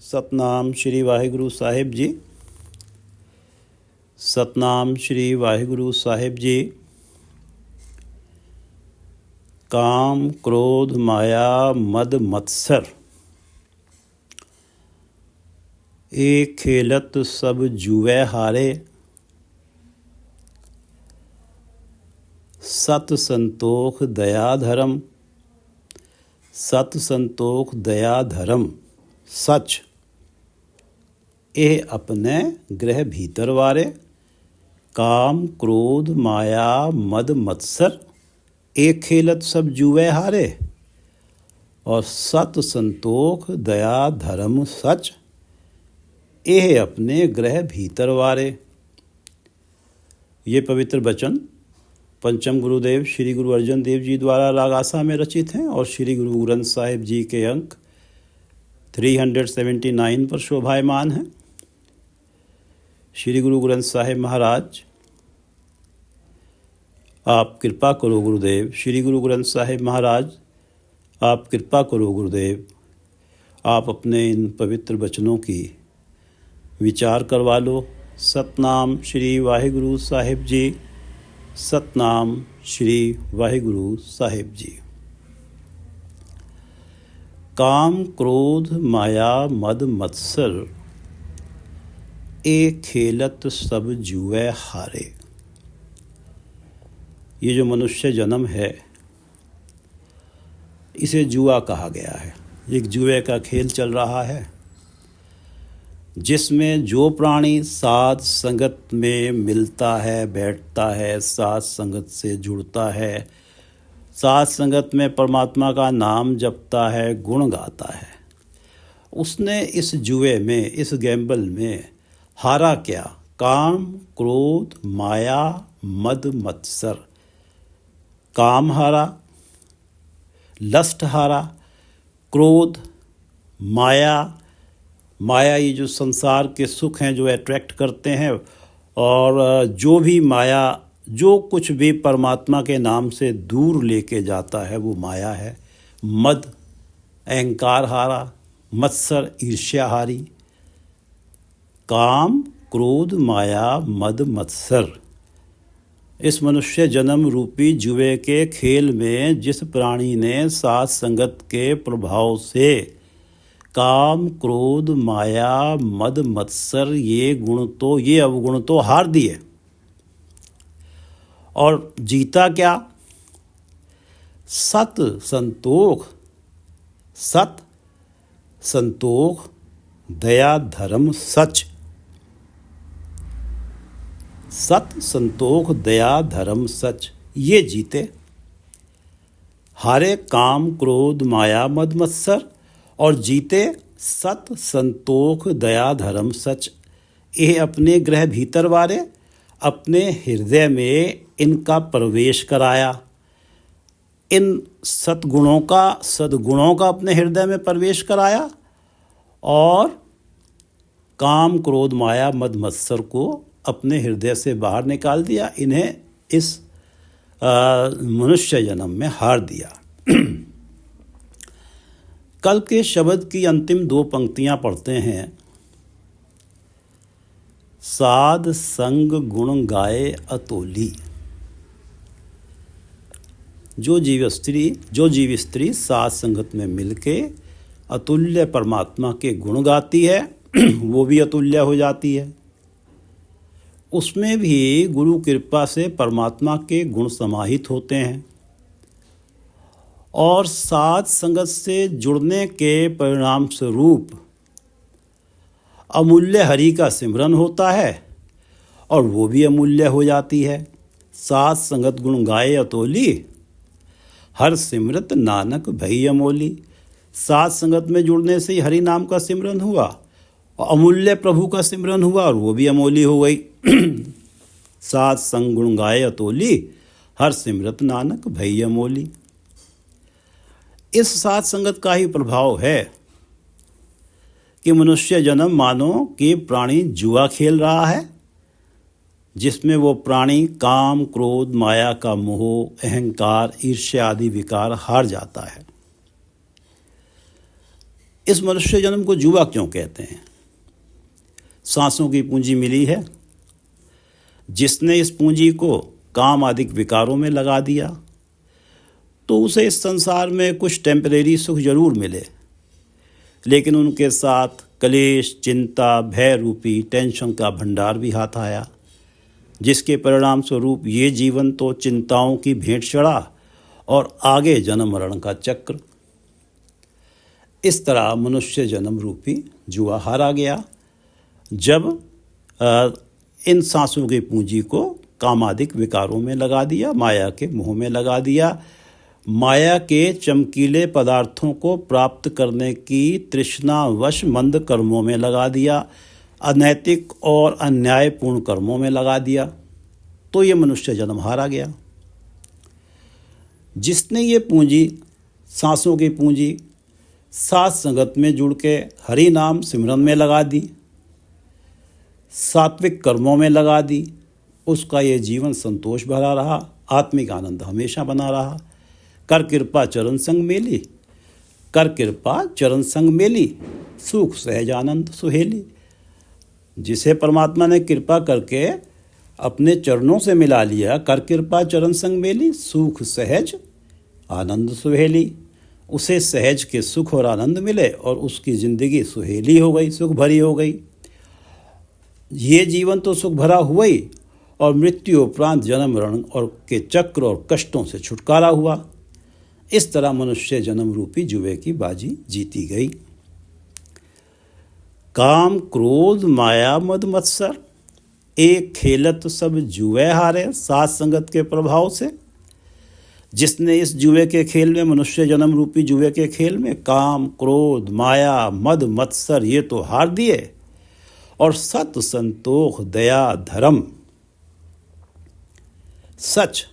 ਸਤਨਾਮ ਸ਼੍ਰੀ ਵਾਹਿਗੁਰੂ ਸਾਹਿਬ ਜੀ। ਸਤਨਾਮ ਸ਼੍ਰੀ ਵਾਹਿਗੁਰੂ ਸਾਹਿਬ ਜੀ। ਕਾਮ ਕ੍ਰੋਧ ਮਾਇਆ ਮਦ ਮਤਸਰ, ਇਹ ਖੇਲਤ ਸਭ ਜੂਐ ਹਾਰੇ। ਸਤ ਸੰਤੋਖ ਦਇਆ ਧਰਮ, ਸਤ ਸੰਤੋਖ ਦਇਆ ਧਰਮ ਸੱਚ, ਇਹ ਆਪਣੇ ਗ੍ਰਹਿ ਭੀतर ਵਾਰੇ। ਕਾਮ क्रोध माया मद मत्सर, एक खेलत सब जुए हारे। और सत संतोख दया धर्म सच, यह अपने ग्रह भीतर वारे। ये पवित्र वचन पंचम गुरुदेव श्री गुरु अर्जन देव जी द्वारा रागासा में रचित हैं और श्री गुरु ग्रंथ साहिब जी के अंक 379 पर शोभायमान हैं। श्री गुरु ग्रंथ साहिब महाराज, आप कृपा करो गुरुदेव। श्री गुरु ग्रंथ साहिब महाराज, आप कृपा करो गुरुदेव। आप अपने इन पवित्र वचनों की विचार करवा लो। सतनाम श्री वाहिगुरु साहिब जी। सतनाम श्री वाहिगुरु साहिब जी। काम क्रोध माया मद मत्सर, एक खेलत सब जुए हारे। ये जो मनुष्य जन्म है, इसे जुआ कहा गया है। एक जुए का खेल चल रहा है जिसमें जो प्राणी साध संगत में मिलता है, बैठता है, साध संगत से जुड़ता है, साध संगत में परमात्मा का नाम जपता है, गुण गाता है, उसने इस जुए में, इस गैम्बल में हारा क्या? काम क्रोध माया मद मत्सर। काम हारा, लस्ट हारा, क्रोध, माया। माया ये जो संसार के सुख हैं जो अट्रैक्ट करते हैं, और जो भी माया, जो कुछ भी परमात्मा के नाम से दूर लेके जाता है वो माया है। मद अहंकार हारा, मत्सर ईर्ष्या हारी। काम क्रोध माया मद मत्सर, इस मनुष्य जन्म रूपी जुए के खेल में जिस प्राणी ने साथ संगत के प्रभाव से काम क्रोध माया मद मत्सर ये अवगुण तो हार दिए, और जीता क्या? सत संतोख, सत संतोख दया धर्म सच। सत संतोख दया धर्म सच, ये जीते। हारे काम क्रोध माया मद मत्सर, और जीते सत संतोख दया धर्म सच, ये अपने ग्रह भीतर वारे। अपने हृदय में इनका प्रवेश कराया। इन सद्गुणों का अपने हृदय में प्रवेश कराया, और काम क्रोध माया मद मत्सर को अपने हृदय से बाहर निकाल दिया। इन्हें इस मनुष्य जन्म में हार दिया। कल के शब्द की अंतिम दो पंक्तियां पढ़ते हैं। साध संग गुण गाए अतोली। जो जीव स्त्री साध संगत में मिलके अतुल्य परमात्मा के गुण गाती है वो भी अतुल्य हो जाती है। उसमें भी गुरु कृपा से परमात्मा के गुण समाहित होते हैं, और साध संगत से जुड़ने के परिणाम स्वरूप अमूल्य हरि का सिमरन होता है, और वो भी अमूल्य हो जाती है। साध संगत गुण गाए अतोली, हर सिमरत नानक भई अमोली। साध संगत में जुड़ने से ही हरि नाम का सिमरन हुआ, और अमूल्य प्रभु का सिमरन हुआ, और वो भी अमोली हो गई। साध संग गुण गाए अतोली, हर सिमरत नानक भई अमोली। इस साध संगत का ही प्रभाव है कि मनुष्य जन्म मानो कि प्राणी जुआ खेल रहा है, जिसमें वो प्राणी काम क्रोध माया का मोह अहंकार ईर्ष्या आदि विकार हार जाता है। इस मनुष्य जन्म को जुआ क्यों कहते हैं? सांसों की पूंजी मिली है, जिसने इस पूंजी को काम आदि विकारों में लगा दिया तो उसे इस संसार में कुछ टेम्परेरी सुख जरूर मिले, लेकिन उनके साथ कलेश, चिंता, भय रूपी टेंशन का भंडार भी हाथ आया, जिसके परिणाम स्वरूप ये जीवन तो चिंताओं की भेंट चढ़ा और आगे जन्म मरण का चक्र। इस तरह मनुष्य जन्म रूपी जुआ हारा गया जब इन सांसों की पूंजी को कामादिक विकारों में लगा दिया, माया के मोह में लगा दिया, माया के चमकीले पदार्थों को प्राप्त करने की तृष्णावश मंद कर्मों में लगा दिया, अनैतिक और अन्यायपूर्ण कर्मों में लगा दिया, तो ये मनुष्य जन्म हारा गया। जिसने ये पूंजी, सांसों की पूंजी, साथ संगत में जुड़ के हरि नाम सिमरन में लगा दी, सात्विक कर्मों में लगा दी, उसका ये जीवन संतोष भरा रहा, आत्मिक आनंद हमेशा बना रहा। कर कृपा चरण संग मेली, कर कृपा चरण संग मेली, सुख सहज आनंद सुहेली। जिसे परमात्मा ने कृपा करके अपने चरणों से मिला लिया, कर कृपा चरण संग मेली, सुख सहज आनंद सुहेली, उसे सहज के सुख और आनंद मिले और उसकी ज़िंदगी सुहेली हो गई, सुख भरी हो गई। ये जीवन तो सुख भरा हुआ ही, और मृत्यु उपरांत जन्म मरण और के चक्र और कष्टों से छुटकारा हुआ। इस तरह मनुष्य जन्म रूपी जुए की बाजी जीती गई। काम क्रोध माया मद मत्सर, एक खेलत सब जुए हारे, साथ संगत के प्रभाव से। जिसने इस जुए के खेल में, मनुष्य जन्म रूपी जुए के खेल में काम, क्रोध, माया, मद, मत्सर ये तो हार दिए, और सत, संतोष, दया, धर्म, सच,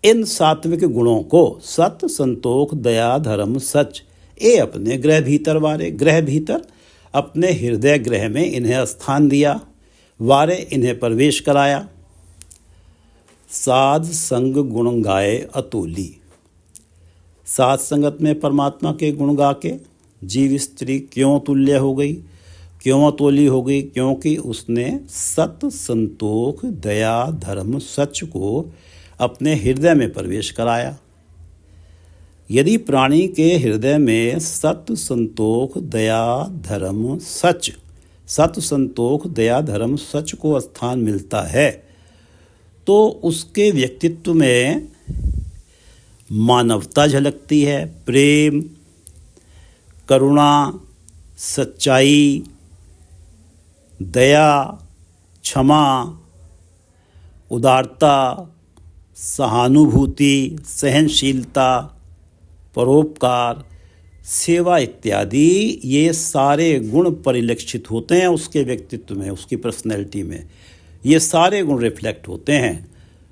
इन सात्विक गुणों को, सत, संतोष, दया, धर्म, सच, ये अपने गृह भीतर वारे, गृह भीतर अपने हृदय गृह में इन्हें स्थान दिया, वारे इन्हें प्रवेश कराया। साध संग गुण गाए अतुली, साध संगत में परमात्मा के गुण गा के जीव स्त्री क्यों तुल्य हो गई, क्यों अतुली हो गई? क्योंकि उसने सत, संतोष, दया, धर्म, सच को अपने हृदय में प्रवेश कराया। यदि प्राणी के हृदय में सत, संतोष, दया, धर्म, सच, सत, संतोष, दया, धर्म, सच को स्थान मिलता है तो उसके व्यक्तित्व में मानवता झलकती है, प्रेम, करुणा, सच्चाई, दया, क्षमा, उदारता, सहानुभूति, सहनशीलता, परोपकार, सेवा इत्यादि ये सारे गुण परिलक्षित होते हैं उसके व्यक्तित्व में, उसकी पर्सनैलिटी में। ये सारे गुण रिफ्लेक्ट होते हैं।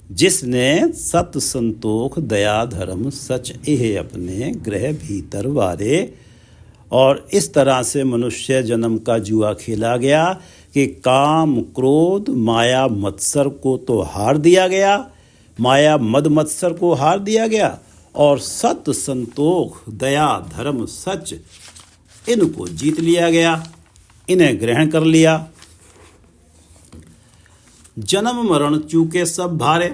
जिसने सत, संतोष, दया, धर्म, सच यह अपने गृह भीतर वारे, और इस तरह से मनुष्य जन्म का जुआ खेला गया कि काम, क्रोध, माया, मत्सर को तो हार दिया गया, माया, मद, मत्सर को हार दिया गया, और सत, संतोष, दया, धर्म, सच इनको जीत लिया गया, इन्हें ग्रहण कर लिया। जन्म मरण चूके सब भारे,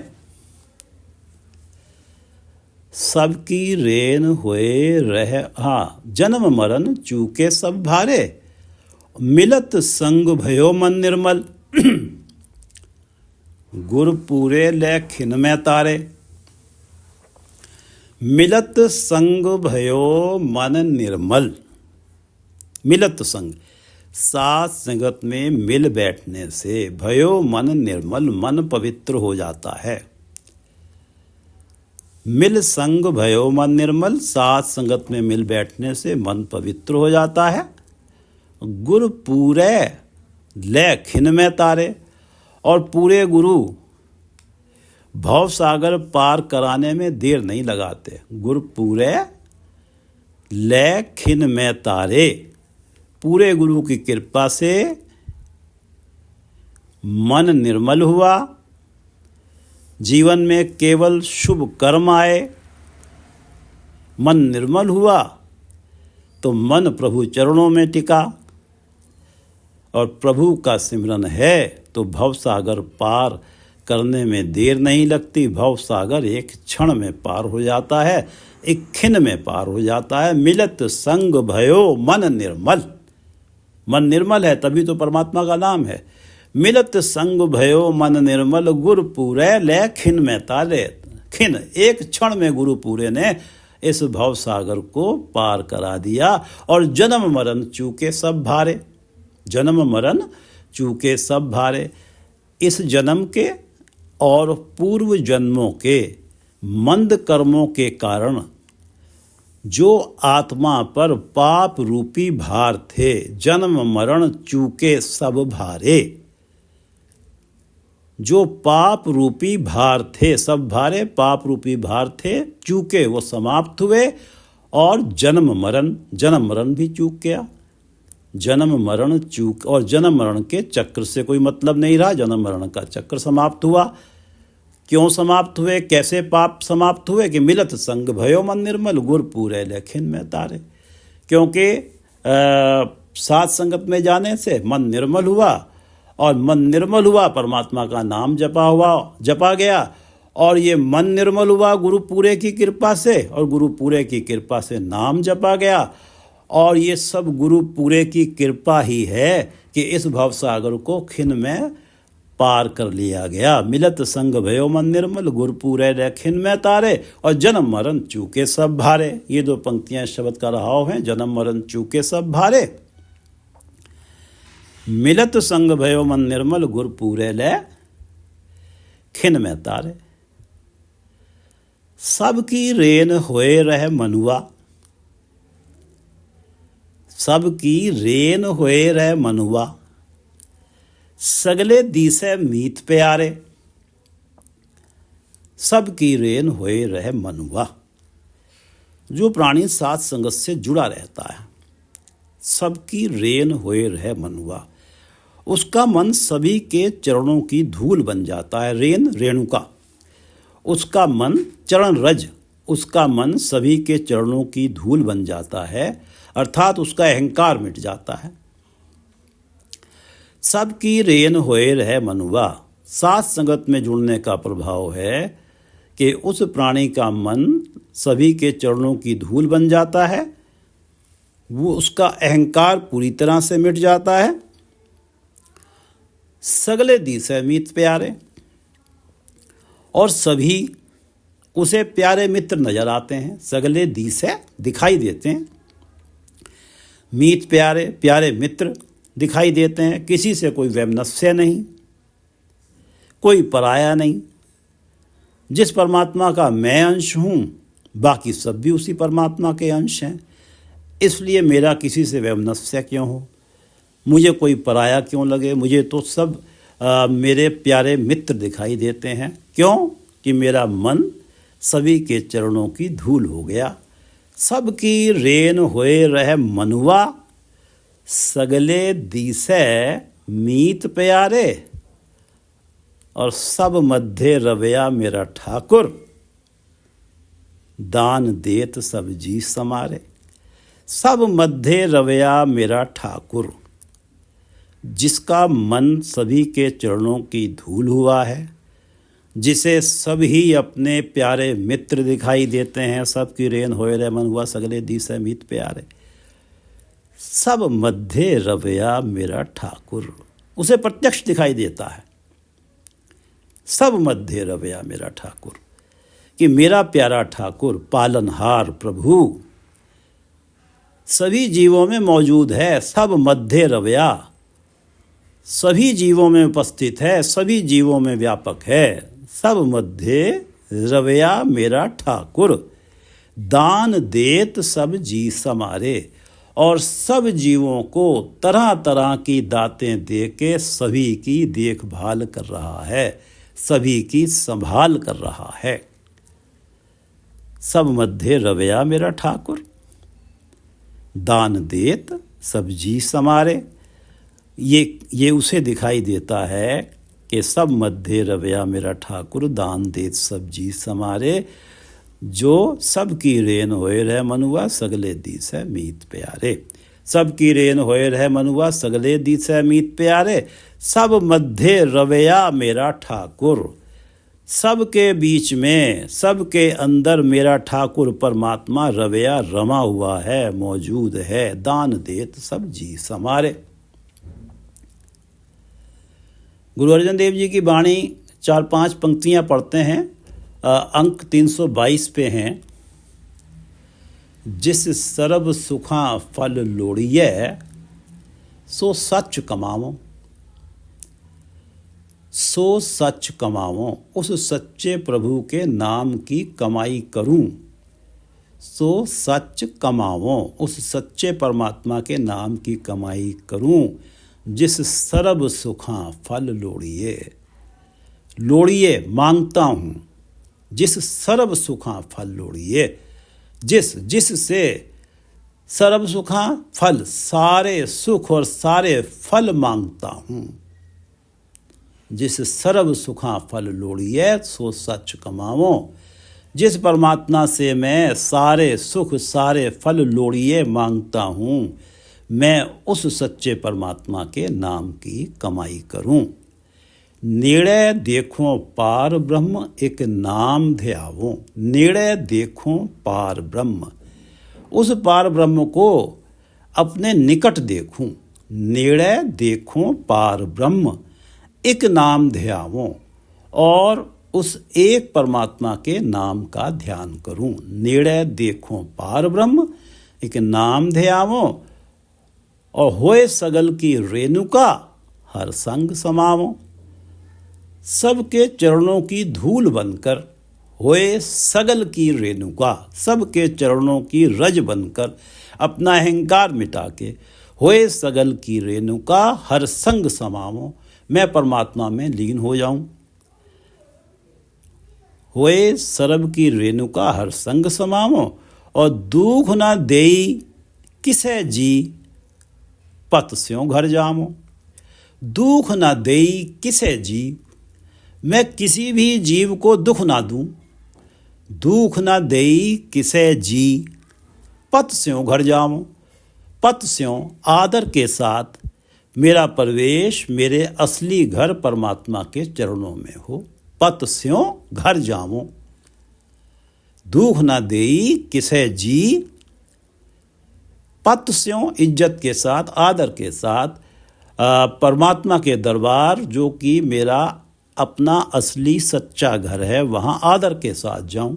सबकी रेन होए रह, हाँ, जन्म मरण चूके सब भारे, मिलत संग भयो मन निर्मल, गुर पूरे ले खिन में तारे। मिलत संग भयो मन निर्मल, मिलत संग, साथ संगत में मिल बैठने से भयो मन निर्मल, मन पवित्र हो जाता है। मिल संग भयो मन निर्मल, साथ संगत में मिल बैठने से मन पवित्र हो जाता है। गुरु पूरे ले खिन में तारे, और पूरे गुरु भव सागर पार कराने में देर नहीं लगाते। गुरु पूरे ले खिन में तारे, पूरे गुरु की कृपा से मन निर्मल हुआ, जीवन में केवल शुभ कर्म आए, मन निर्मल हुआ, तो मन प्रभु चरणों में टिका, और प्रभु का सिमरन है तो भव सागर पार करने में देर नहीं लगती। भव सागर एक क्षण में पार हो जाता है, एक खिन में पार हो जाता है। मिलत संग भयो मन निर्मल, मन निर्मल है तभी तो परमात्मा का नाम है। मिलत संग भयो मन निर्मल, गुरु पूरे ले खिन में ताले। खिन, एक क्षण में गुरु पूरे ने इस भव सागर को पार करा दिया। और जन्म मरण चूके सब भारे, जन्म मरण चूके सब भारे। इस जन्म के और पूर्व जन्मों के मंद कर्मों के कारण जो आत्मा पर पाप रूपी भार थे, जन्म मरण चूके सब भारे। जो पाप रूपी भार थे, सब भारे पाप रूपी भार थे, चूके वो समाप्त हुए। और जन्म मरण भी चूक गया। जन्म मरण चूक, और जन्म मरण के चक्र से कोई मतलब नहीं रहा। जन्म मरण का चक्र समाप्त हुआ। क्यों समाप्त हुए, कैसे पाप समाप्त हुए? कि मिलत संग भयो मन निर्मल, गुर पूरे लेखिन में तारे। क्योंकि साथ संगत में जाने से मन निर्मल हुआ, और मन निर्मल हुआ परमात्मा का नाम जपा गया। और ये मन निर्मल हुआ गुरु पूरे की कृपा से, और गुरु पूरे की कृपा से नाम जपा गया। और ये सब गुरु पूरे की कृपा ही है कि इस भवसागर को खिन में पार कर लिया गया। मिलत संग भयो मन निर्मल, गुरु पूरे रे खिन में तारे, और जन्म मरण चूके सब भारे। ये दो पंक्तियां शब्द का रहाव हैं, जन्म मरण चूके सब भारे। मिलत संग भयो मन निर्मल, गुरु पूरे ले खिन में तारे। सबकी रेन होए रहे मनुआ, सबकी रेन होए रहे मनुआ, सगले दीसे मीत प्यारे। सबकी रेन होए रहे मनुआ। जो प्राणी साथ संगत से जुड़ा रहता है, सबकी रेन होए रहे मनुआ, उसका मन सभी के चरणों की धूल बन जाता है। रेन रेणुका, उसका मन चरण रज, उसका मन सभी के चरणों की धूल बन जाता है, अर्थात उसका अहंकार मिट जाता है। सबकी रेन होए रहे मनुआ, साथ संगत में जुड़ने का प्रभाव है कि उस प्राणी का मन सभी के चरणों की धूल बन जाता है, वो उसका अहंकार पूरी तरह से मिट जाता है। सगले दिसे मीत प्यारे, और सभी उसे प्यारे मित्र नजर आते हैं। सगले दिसे दिखाई देते हैं, मीत प्यारे प्यारे मित्र दिखाई देते हैं। किसी से कोई वैमनस्य नहीं, कोई पराया नहीं। जिस परमात्मा का मैं अंश हूँ, बाकी सब भी उसी परमात्मा के अंश हैं। इसलिए मेरा किसी से वैमनस्य क्यों हो, मुझे कोई पराया क्यों लगे? मुझे तो सब मेरे प्यारे मित्र दिखाई देते हैं। क्यों? कि मेरा मन सभी के चरणों की धूल हो गया। सबकी रेन होए रहे मनुआ, सगले दीसे मीत प्यारे, और सब मध्य रवया मेरा ठाकुर, दान देत सब जी समारे। सब मध्य रवया मेरा ठाकुर, जिसका मन सभी के चरणों की धूल हुआ है, जिसे सभी अपने प्यारे मित्र दिखाई देते हैं। सबकी रेन होए रहे मन हुआ, सगले दिसे मीत प्यारे। सब मध्य रवया मेरा ठाकुर, उसे प्रत्यक्ष दिखाई देता है। सब मध्य रवया मेरा ठाकुर, कि मेरा प्यारा ठाकुर पालनहार प्रभु सभी जीवों में मौजूद है। सब मध्य रवया, सभी जीवों में उपस्थित है, सभी जीवों में व्यापक है। सब मध्य रवया मेरा ठाकुर, दान देत सब जी समारे, और सब जीवों को तरह तरह की दातें दे के सभी की देखभाल कर रहा है, सभी की संभाल कर रहा है। सब मध्य रवया मेरा ठाकुर, दान देत सब जी समारे। ये उसे दिखाई देता है कि सब मध्य रवया मेरा ठाकुर, दान देत सब जी समारे। जो सबकी रेन होए रह मनुआ सगले दिसै मीत प्यारे। सबकी रेन होए रह मनुआ सगले दिसै मीत प्यारे। सब मध्य रवैया मेरा ठाकुर। सबके बीच में, सबके अंदर मेरा ठाकुर परमात्मा रवैया रमा हुआ है, मौजूद है। दान देत सब जी समारे। गुरु अर्जन देव जी की वाणी 4-5 पंक्तियां पढ़ते हैं। अंक 322 पे हैं। जिस सरब सुखा फल लोड़िए सो सच कमावो। सो सच कमावो, उस सच्चे प्रभु के नाम की कमाई करूं। सो सच कमावो, उस सच्चे परमात्मा के नाम की कमाई करूं। जिस सरब सुखा फल लोड़िए। लोड़िए मांगता हूं। जिस सरब सुखा फल लोड़िए। जिससे सरब सुखा फल, सारे सुख और सारे फल मांगता हूं। जिस सरब सुखा फल लोड़िए सो सच कमावो। जिस परमात्मा से मैं सारे सुख सारे फल लोड़िए मांगता हूं, मैं उस सच्चे परमात्मा के नाम की कमाई करूं। नेड़े देखो पार ब्रह्म एक नाम ध्यावो। नेड़े देखो पार ब्रह्म, उस पार ब्रह्म को अपने निकट देखूं। नेड़े देखो पार ब्रह्म एक नाम ध्यावो, और उस एक परमात्मा के नाम का ध्यान करूं। नेड़े देखो पार ब्रह्म एक नाम ध्यावो, और होए सगल की रेणुका हर संग समावो। सबके चरणों की धूल बनकर, होए सगल की रेणुका, सबके चरणों की रज बनकर, अपना अहंकार मिटा के होए सगल की रेणुका हर संग समावो, मैं परमात्मा में लीन हो जाऊं। होए सरब की रेणुका हर संग समावो, और दुख न देई किसे जी पत स्यों घर जामो। दुख न देई किसे जी, मैं किसी भी जीव को दुख ना दूं। दुख न देई किसे जी पत स्यों घर जामो। पत स्यों आदर के साथ मेरा प्रवेश मेरे असली घर परमात्मा के चरणों में हो। पत स्यों घर जामो। दुख न देई किसे जी, पत स्यों इज्जत के साथ आदर के साथ परमात्मा के दरबार, जो कि मेरा अपना असली सच्चा घर है, वहाँ आदर के साथ जाऊं।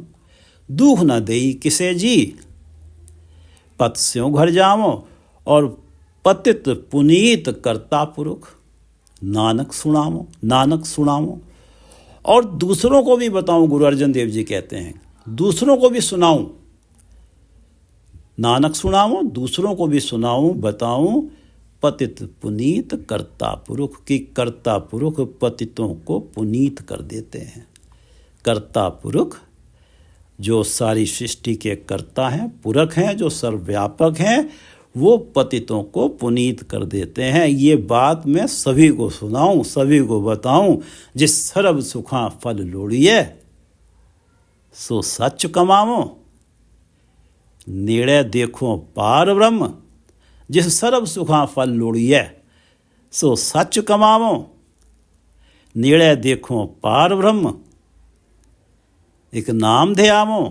दुख न देई किसे जी पत स्यों घर जामो, और पतित पुनीत करता पुरुष नानक सुनामो। नानक सुनामो, और दूसरों को भी बताऊं। गुरु अर्जन देव जी कहते हैं दूसरों को भी सुनाऊं। नानक सुनाओ, दूसरों को भी सुनाऊं, बताऊं। पतित पुनीत करता पुरुष, कि करता पुरुष पतितों को पुनीत कर देते हैं। करता पुरुष जो सारी सृष्टि के कर्ता हैं, पुरख हैं, जो सर्वव्यापक हैं, वो पतितों को पुनीत कर देते हैं। ये बात मैं सभी को सुनाऊं, सभी को बताऊं। जिस सर्व सुखा फल लोड़िए सो सच कमावो। नेड़े देखो पार ब्रह्म, जिस सर्व सुखा फल लोड़िए सो सच कमावो। नेड़े देखो पार ब्रह्म एक नाम ध्यावो।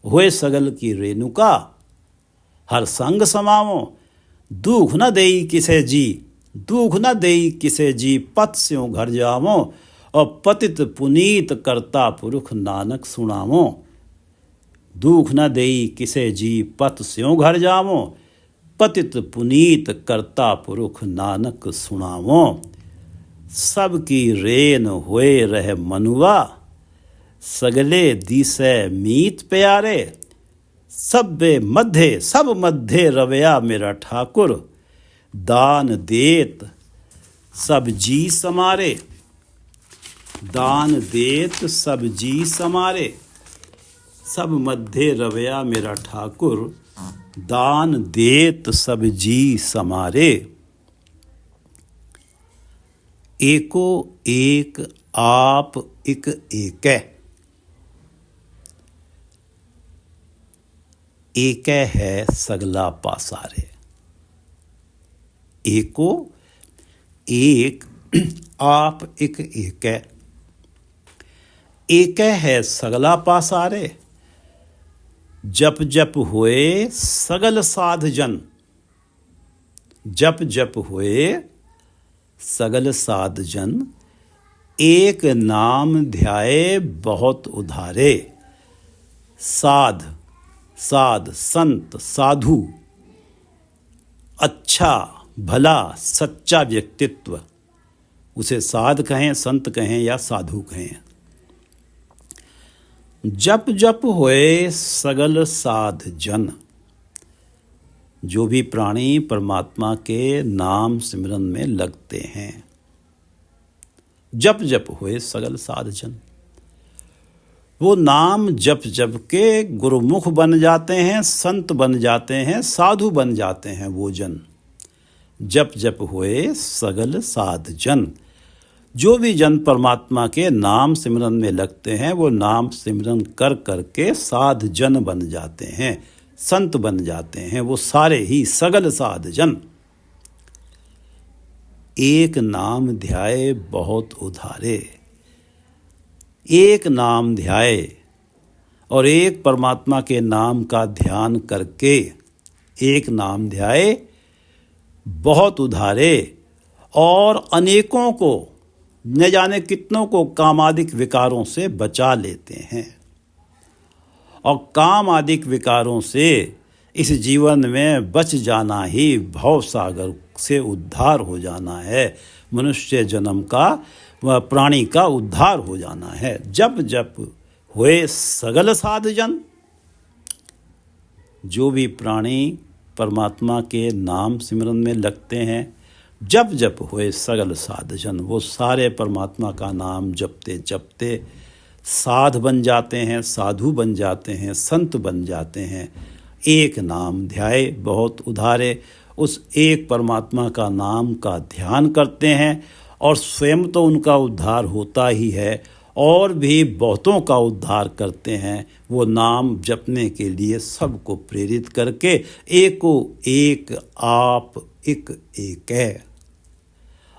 होए सगल की रेणुका हर संग समावो। दुख न देई किसे जी, दुख न देई किसे जी पत स्यों घर जावो। और पतित पुनीत करता पुरुष नानक सुनावो। दुख न देई किसे जी पत स्यों घर जावो। पतित पुनीत करता पुरुष नानक सुनावो। सबकी रेन होए रह मनुआ सगले दिसै मीत प्यारे। सब मध्य रवैया मेरा ठाकुर। दान देत सब जी समारे। दान देत सब जी समारे। सब मध्य रवैया मेरा ठाकुर। दान देत सब जी समारे। एको एक आप एक एकै। एकै है सगला पासारे। एको एक, आप एक एकै। एकै है सगला पासारे, जप जप होए सगल साध जन। जप जप होए सगल साध जन, एक नाम ध्याए बहुत उधारे। साध, साध संत साधु, अच्छा भला सच्चा व्यक्तित्व, उसे साध कहें, संत कहें या साधु कहें। जप जप होए सगल साध जन, जो भी प्राणी परमात्मा के नाम सिमरन में लगते हैं। जप जप होए सगल साध जन, वो नाम जप जप के गुरुमुख बन जाते हैं, संत बन जाते हैं, साधु बन जाते हैं वो जन। जप जप होए सगल साध जन, जो भी जन परमात्मा के नाम सिमरन में लगते हैं वो नाम सिमरन कर करके साध जन बन जाते हैं, संत बन जाते हैं, वो सारे ही सगल साध जन। एक नाम ध्याए बहुत उधारे। एक नाम ध्याए और एक परमात्मा के नाम का ध्यान करके, एक नाम ध्याए बहुत उधारे, और अनेकों को, न जाने कितनों को कामादिक विकारों से बचा लेते हैं। और कामादिक विकारों से इस जीवन में बच जाना ही भव सागर से उद्धार हो जाना है, मनुष्य जन्म का व प्राणी का उद्धार हो जाना है। जप जप होए सगल साध जन, जो भी प्राणी परमात्मा के नाम सिमरन में लगते हैं, जप जप होए सगल साध जन, वो सारे परमात्मा का नाम जपते जपते साध बन जाते हैं, साधु बन जाते हैं, संत बन जाते हैं। एक नाम ध्याए बहुत उधारे, उस एक परमात्मा का नाम का ध्यान करते हैं और स्वयं तो उनका उद्धार होता ही है, और भी बहुतों का उद्धार करते हैं वो नाम जपने के लिए, सबको प्रेरित करके। एको एक आप एक एक है।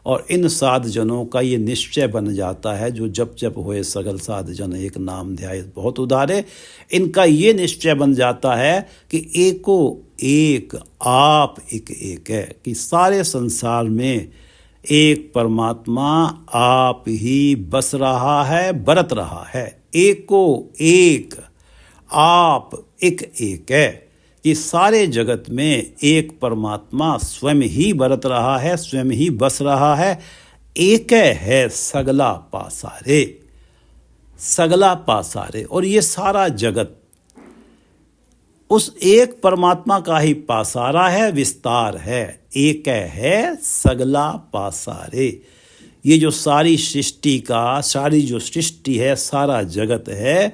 और इन साध जनों का ये निश्चय बन जाता है, जो जप जप होए सगल साध जन एक नाम ध्याए बहुत उधारे, इनका ये निश्चय बन जाता है कि एको एक आप एक एक है, कि सारे संसार में एक परमात्मा आप ही बस रहा है, बरत रहा है। एको एक आप एक एक है, कि सारे जगत में एक परमात्मा स्वयं ही बरत रहा है, स्वयं ही बस रहा है। एक है सगला पासारे, सगला पासारे, और ये सारा जगत उस एक परमात्मा का ही पासारा है, विस्तार है। एक है सगला पासारे, ये जो सारी सृष्टि का, सारी जो सृष्टि है, सारा जगत है,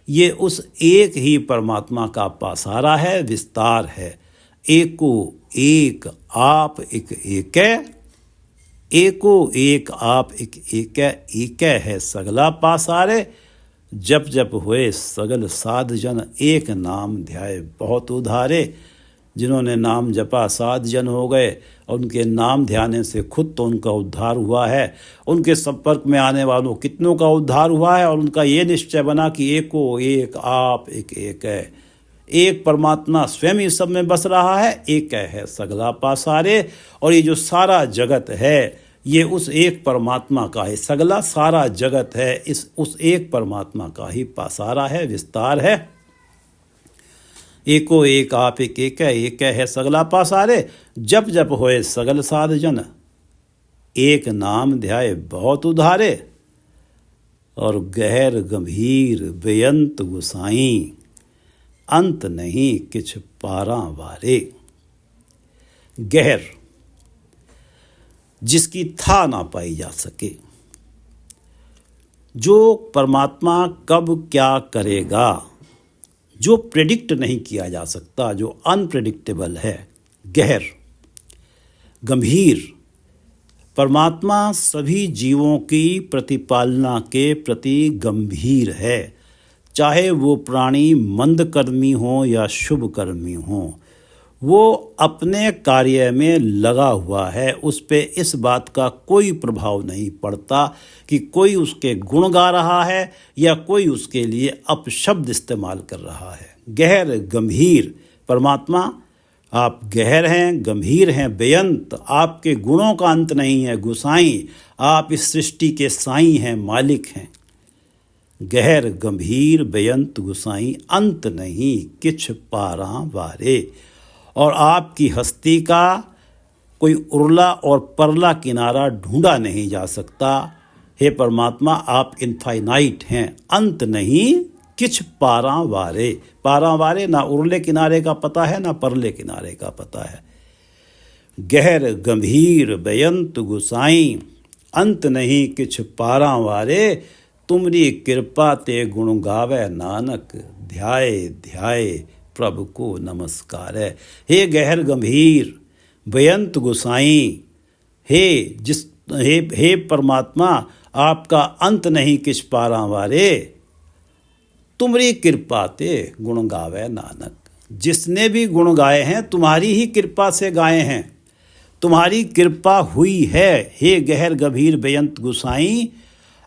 ये उस एक ही परमात्मा का पासारा है, विस्तार है। एको एक आप एक एक है, एको एक आप एक एक है सगला पासारे। जप जप होए सगल साध जन, एक नाम ध्याए बहुत उधारे। जिन्होंने नाम जपा साध जन हो गए, और उनके नाम ध्याने से खुद तो उनका उद्धार हुआ है, उनके संपर्क में आने वालों कितनों का उद्धार हुआ है। और उनका ये निश्चय बना कि एको एक आप एक एक है, एक परमात्मा स्वयं ही सब में बस रहा है, एक है सगला पासारे। और ये जो सारा जगत है ये उस एक परमात्मा का है, सगला सारा जगत है इस उस एक परमात्मा का ही पासारा है, विस्तार है। एको एक आप एक है सगला पासारे। जप जप होए सगल साध जन, एक नाम ध्याए बहुत उधारे। और गहर गंभीर बेअंत गुसाई, अंत नहीं किछ पारा वारे। गहर, जिसकी था ना पाई जा सके, जो परमात्मा कब क्या करेगा, जो प्रेडिक्ट नहीं किया जा सकता, जो अनप्रेडिक्टेबल है। गहर, गंभीर, परमात्मा सभी जीवों की प्रतिपालना के प्रति गंभीर है। चाहे वो प्राणी मंदकर्मी हो या शुभ कर्मी हो, वो अपने कार्य में लगा हुआ है। उस पे इस बात का कोई प्रभाव नहीं पड़ता कि कोई उसके गुण गा रहा है या कोई उसके लिए अपशब्द इस्तेमाल कर रहा है। गहर गंभीर परमात्मा, आप गहर हैं, गंभीर हैं, बेअंत, आपके गुणों का अंत नहीं है। गुसाई, आप इस सृष्टि के साईं हैं, मालिक हैं। गहर गंभीर बेअंत गुसाई, अंत नहीं किछ पारा वारे। और आपकी हस्ती का कोई उरला और परला किनारा ढूंढा नहीं जा सकता। हे परमात्मा, आप इनफाइनाइट हैं, अंत नहीं किछ पारा वारे। पारा वारे, ना उरले किनारे का पता है ना परले किनारे का पता है। गहर गंभीर बेअंत गुसाई, अंत नहीं किछ पारा वारे। तुमरी कृपा ते गुण गावे नानक, ध्याए ध्याए प्रभु को नमस्कार है। हे गहर गंभीर बेअंत गुसाई, हे परमात्मा, आपका अंत नहीं किछ पारा वारे। तुमरी कृपा ते गुण गावे नानक। जिसने भी गुण गाए हैं तुम्हारी ही कृपा से गाए हैं, तुम्हारी कृपा हुई है। हे गहर गंभीर बेअंत गुसाई,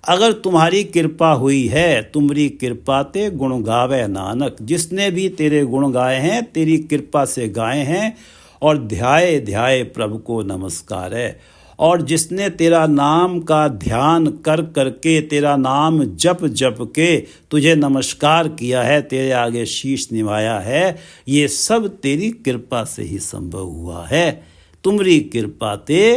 अगर तुम्हारी कृपा हुई है, तुमरी कृपा ते गुण गावे नानक। जिसने भी तेरे गुण गाए हैं तेरी कृपा से गाए हैं। और ध्याए ध्याए प्रभु को नमस्कार है। और जिसने तेरा नाम का ध्यान कर करके, तेरा नाम जप जप के तुझे नमस्कार किया है, तेरे आगे शीश निभाया है, ये सब तेरी कृपा से ही संभव हुआ है। तुमरी कृपा ते,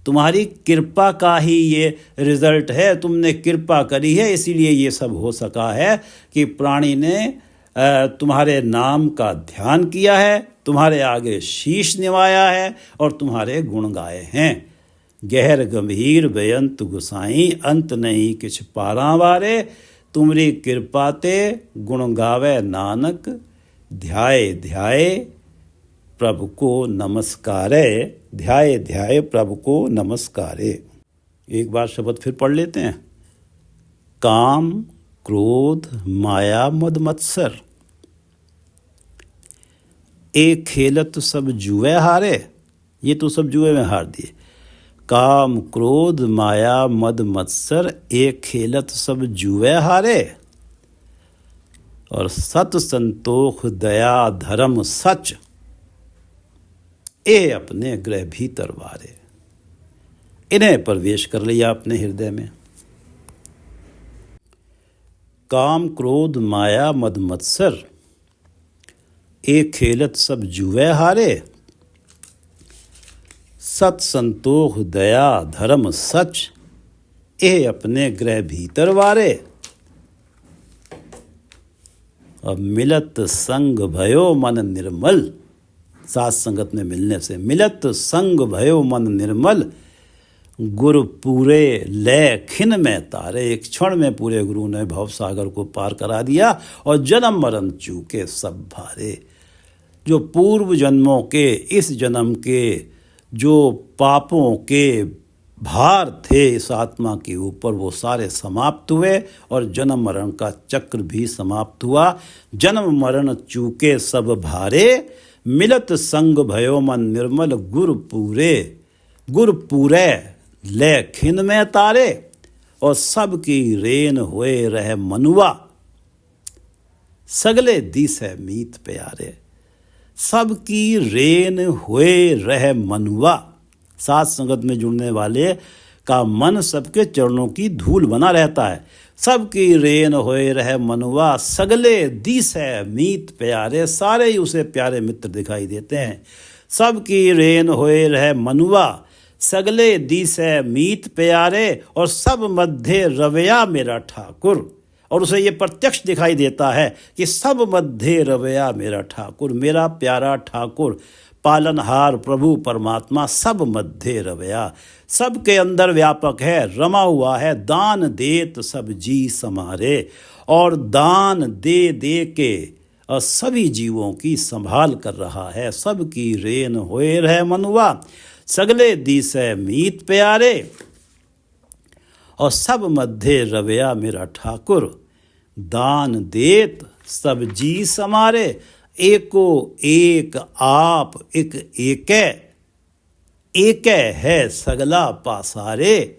तुम्हारी कृपा का ही ये रिजल्ट है। तुमने कृपा करी है, इसीलिए ये सब हो सका है कि प्राणी ने तुम्हारे नाम का ध्यान किया है, तुम्हारे आगे शीश निभाया है और तुम्हारे गुण गाए हैं। गहर गंभीर बेअंत गुसाई, अंत नहीं किछ पारा वारे। तुमरी कृपा ते गुण गावे नानक, ध्याए ध्याए प्रभु को नमस्कारे। ध्याए ध्याए प्रभु को नमस्कारे। एक बार शब्द फिर पढ़ लेते हैं। काम क्रोध माया मद मत्सर, एक खेलत सब जुए हारे। ये तो सब जुए में हार दिए। काम क्रोध माया मद मत्सर, एक खेलत सब जुए हारे। और सत संतोष दया धर्म सच, ए अपने गृह भीतर वारे। इन्हें प्रवेश कर लिया अपने हृदय में। काम क्रोध माया मद मत्सर, एक खेलत सब जुए हारे। सत संतोष दया धर्म सच, ए अपने गृह भीतर वारे। अब मिलत संग भयो मन निर्मल, साथ संगत में मिलने से मिलत संग भयो मन निर्मल। गुरु पूरे लय खिन में तारे, एक क्षण में पूरे गुरु ने भव सागर को पार करा दिया और जन्म मरण चूके सब भारे। जो पूर्व जन्मों के, इस जन्म के जो पापों के भार थे इस आत्मा के ऊपर, वो सारे समाप्त हुए और जन्म मरण का चक्र भी समाप्त हुआ। जन्म मरण चूके सब भारे, मिलत संग भयो मन निर्मल। गुर पूरे ले खिन में तारे, और सबकी रेन होए रह मनुआ। सगले दिसे मीत प्यारे, सबकी रेन होए रह मनुआ। साथ संगत में जुड़ने वाले का मन सबके चरणों की धूल बना रहता है। सबकी रेन होए रहे मनुआ, सगले दिस है मीत प्यारे। सारे ही उसे प्यारे मित्र दिखाई देते हैं। सबकी रेन होए रहे मनुआ, सगले दिस है मीत प्यारे। और सब मध्य रवैया मेरा ठाकुर, और उसे ये प्रत्यक्ष दिखाई देता है कि सब मध्य रवैया मेरा ठाकुर, मेरा प्यारा ठाकुर, पालनहार प्रभु परमात्मा सब मध्य रवैया, सबके अंदर व्यापक है, रमा हुआ है। दान देत सब जी समारे, और दान दे दे के और सभी जीवों की संभाल कर रहा है। सबकी रेन होए रहे मनुआ, सगले दिसे मीत प्यारे। और सब मध्य रवैया मेरा ठाकुर, दान देत सब जी समारे, एको एक आप एक एकै, एकै है सगला पासारे।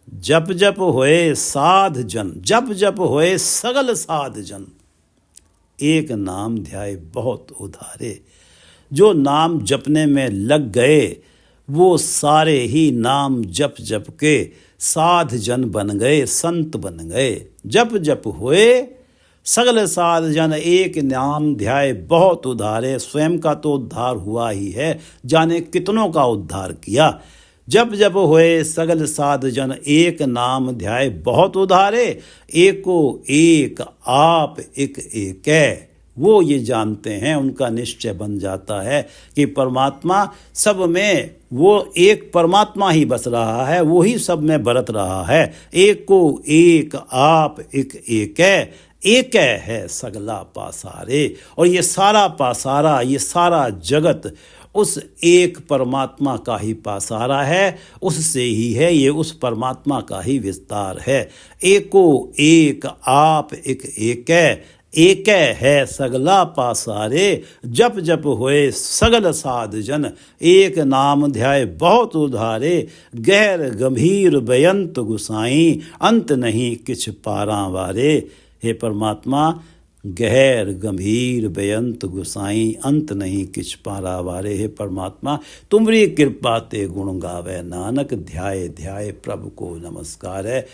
जप जप होए साध जन, जप जप होए सगल साध जन, एक नाम ध्याय बहुत उधारे। जो नाम जपने में लग गए वो सारे ही नाम जप जप के साध जन बन गए, संत बन गए। जप जप होए सगल साध जन, एक नाम ध्याय बहुत उधारे। स्वयं का तो उद्धार हुआ ही है, जाने कितनों का उद्धार किया। जप जप होए सगल साध जन, एक नाम ध्याय बहुत उधारे। एको एक आप एक एकै, वो ये जानते हैं, उनका निश्चय बन जाता है कि परमात्मा सब में, वो एक परमात्मा ही बस रहा है, वो ही सब में बरत रहा है। एको एक आप एक एकै, एकै है सगला पासारे। और ये सारा पासारा, ये सारा जगत उस एक परमात्मा का ही पासारा है, उससे ही है, ये उस परमात्मा का ही विस्तार है। एको एक आप एक एकै, एकै है सगला पासारे। जप जप होए सगल साध जन, एक नाम ध्याय बहुत उधारे। गहर गंभीर बेअंत गुसाई, अंत नहीं किछ पारां वारे। हे परमात्मा, गहर गंभीर बेअंत गुसाई, अंत नहीं किछ पारा वारे। हे परमात्मा, तुमरी कृपा ते गुण गावे नानक, ध्याय ध्याय प्रभु को नमस्कार है।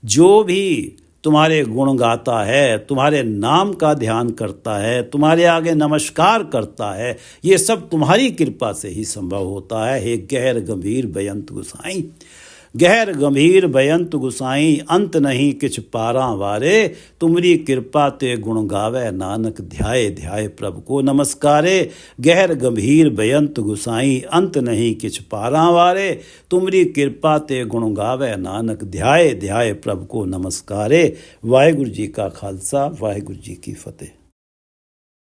जो भी तुम्हारे गुण गाता है, तुम्हारे नाम का ध्यान करता है, तुम्हारे आगे नमस्कार करता है, ये सब तुम्हारी कृपा से ही संभव होता है। हे गहर गंभीर बेअंत गुसाई, गहर गंभीर बेअंत गुसाई, अंत नहीं किछ पारां वारे। तुमरी कृपा ते गुण गावे नानक, ध्याय ध्याय प्रभु को नमस्कारे। गहर गंभीर बेअंत गुसाई, अंत नहीं किछ पारां वारे। तुमरी कृपा ते गुण गावे नानक, ध्याय ध्याय प्रभु को नमस्कारे। वाहिगुरु जी का खालसा, वाहिगुरु जी की फतेह।